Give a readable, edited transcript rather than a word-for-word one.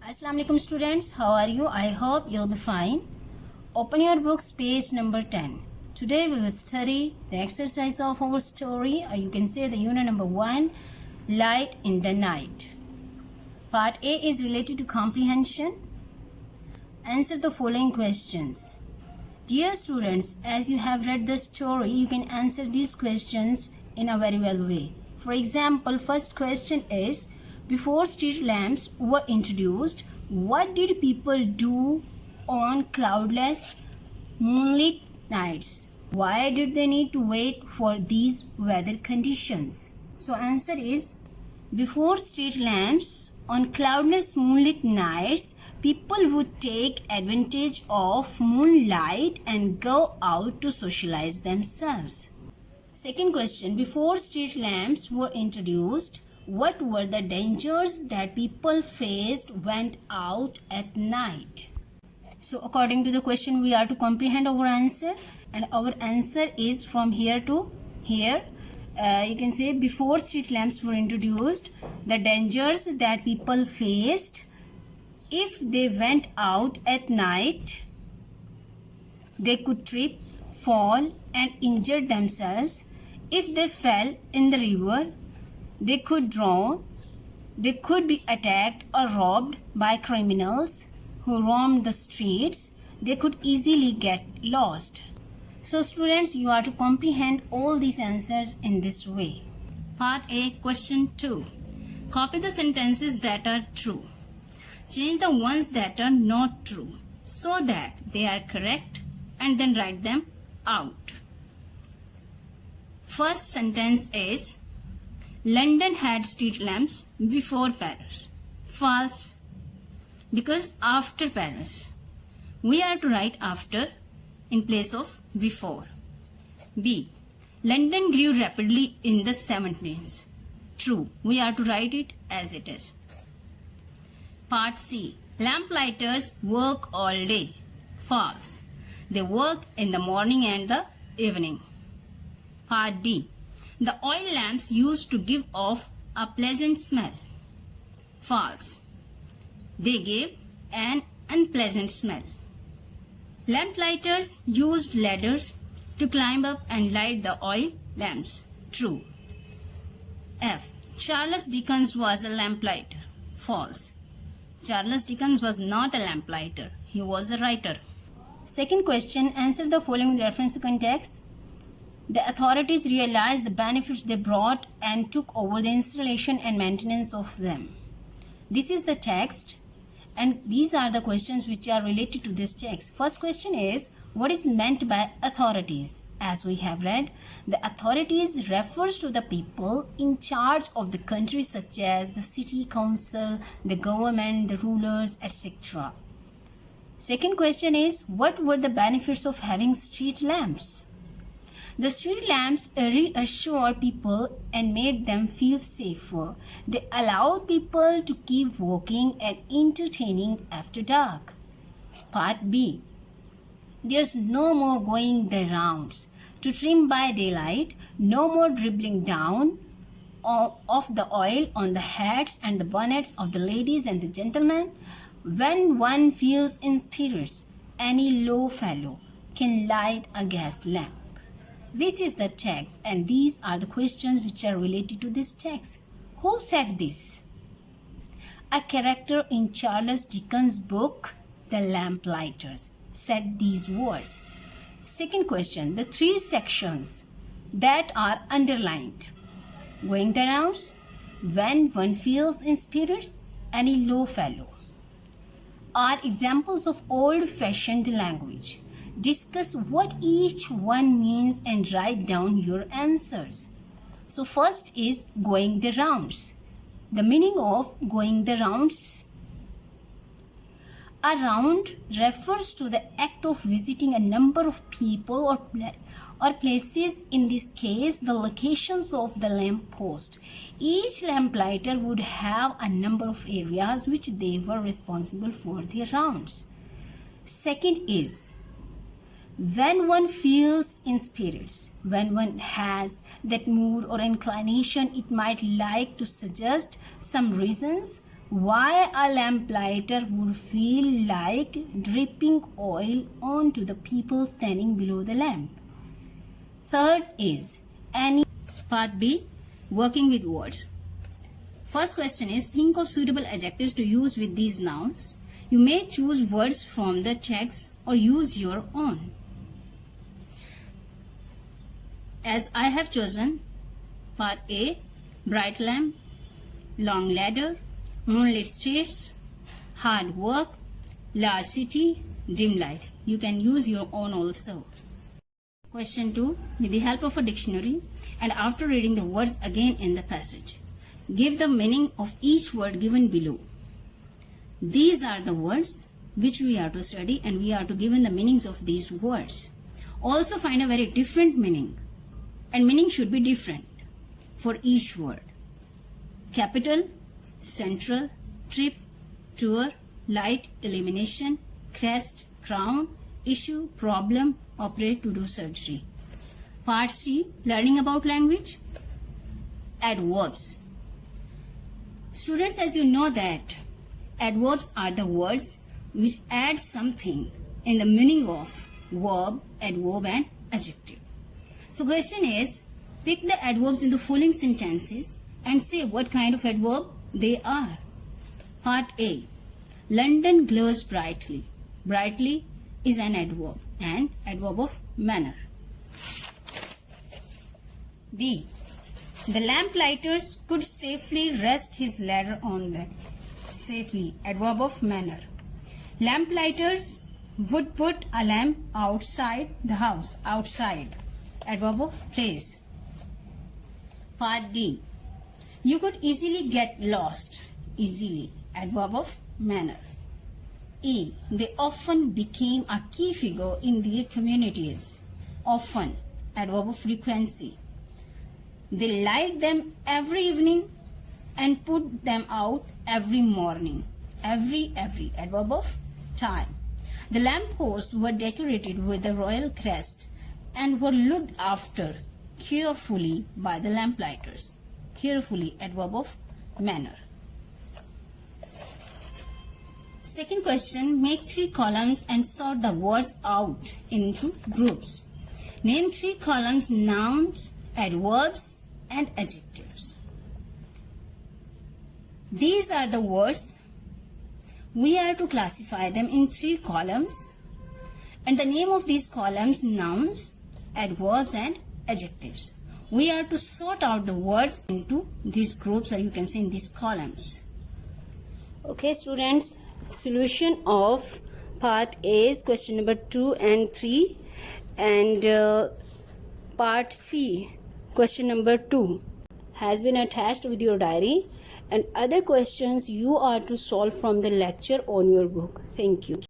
Assalamu alaikum students, how are you? I hope you'll be fine. Open your books, page number 10. Today we will study the exercise of our story, or you can say the unit number 1, Light in the Night. Part A is related to comprehension. Answer the following questions. Dear students, as you have read the story, you can answer these questions in a very well way. For example, first question is, before street lamps were introduced, what did people do on cloudless, moonlit nights? Why did they need to wait for these weather conditions? So answer is, before street lamps on cloudless moonlit nights, people would take advantage of moonlight and go out to socialize themselves. Second question, before street lamps were introduced, what were the dangers that people faced went out at night? So according to the question, we are to comprehend our answer, and our answer is from here to here. You can say before street lamps were introduced, the dangers that people faced if they went out at night, they could trip, fall and injure themselves. If they fell in the river, they could drown. They could be attacked or robbed by criminals who roamed the streets. They could easily get lost. So students, you are to comprehend all these answers in this way. Part A, question 2. Copy the sentences that are true. Change the ones that are not true so that they are correct and then write them out. First sentence is, London had street lamps before Paris. False. Because after Paris. We are to write after in place of before. B. London grew rapidly in the 17th. True. We are to write it as it is. Part C. Lamplighters work all day. False. They work in the morning and the evening. Part D. The oil lamps used to give off a pleasant smell. False. They gave an unpleasant smell. Lamplighters used ladders to climb up and light the oil lamps. True. F. Charles Dickens was a lamplighter. False. Charles Dickens was not a lamplighter. He was a writer. Second question, answer the following reference to context. The authorities realized the benefits they brought and took over the installation and maintenance of them. This is the text, and these are the questions which are related to this text. First question is, what is meant by authorities? As we have read, the authorities refers to the people in charge of the country, such as the city council, the government, the rulers, etc. Second question is, what were the benefits of having street lamps? The street lamps reassured people and made them feel safer. They allowed people to keep walking and entertaining after dark. Part B. There's no more going the rounds to trim by daylight, no more dribbling down of the oil on the hats and the bonnets of the ladies and the gentlemen. When one feels in spirits, any low fellow can light a gas lamp. This is the text, and these are the questions which are related to this text. Who said this? A character in Charles Dickens' book, The Lamplighters, said these words. Second question, the three sections that are underlined. Going the rounds, when one feels in spirits, any low fellow, are examples of old-fashioned language. Discuss what each one means and write down your answers. So first is going the rounds. The meaning of going the rounds. A round refers to the act of visiting a number of people or places, in this case the locations of the lamp post. Each lamplighter would have a number of areas which they were responsible for their rounds. Second is, when one feels in spirits, when one has that mood or inclination, it might like to suggest some reasons why a lamplighter would feel like dripping oil onto the people standing below the lamp. Third is Part B, working with words. First question is, think of suitable adjectives to use with these nouns. You may choose words from the text or use your own. As I have chosen Part A, bright lamp, long ladder, moonlit streets, hard work, large city, dim light. You can use your own also. Question 2. With the help of a dictionary and after reading the words again in the passage, give the meaning of each word given below. These are the words which we are to study and we are to give in the meanings of these words. Also find a very different meaning, and meaning should be different for each word. Capital, central, trip, tour, light, elimination, crest, crown, issue, problem, operate, to do surgery. Part C, learning about language. Adverbs. Students, as you know that adverbs are the words which add something in the meaning of verb, adverb and adjective. So question is, pick the adverbs in the following sentences and say what kind of adverb they are. Part A, London glows brightly. Brightly is an adverb and adverb of manner. B, the lamplighters could safely rest his ladder on them. Safely, adverb of manner. Lamplighters would put a lamp outside the house. Outside, adverb of place. Part D, you could easily get lost. Easily, adverb of manner. E, they often became a key figure in their communities. Often, adverb of frequency. They light them every evening and put them out every morning. Every, adverb of time. The lampposts were decorated with the royal crest and were looked after carefully by the lamplighters. Carefully, adverb of manner. Second question, make 3 columns and sort the words out into groups. Name 3 columns, nouns, adverbs and adjectives. These are the words. We are to classify them in 3 columns and the name of these columns, nouns, adverbs and adjectives. We are to sort out the words into these groups, or you can say in these columns. Okay students, solution of part A is question number 2 and 3, and part C, question number 2 has been attached with your diary, and other questions you are to solve from the lecture on your book. Thank you.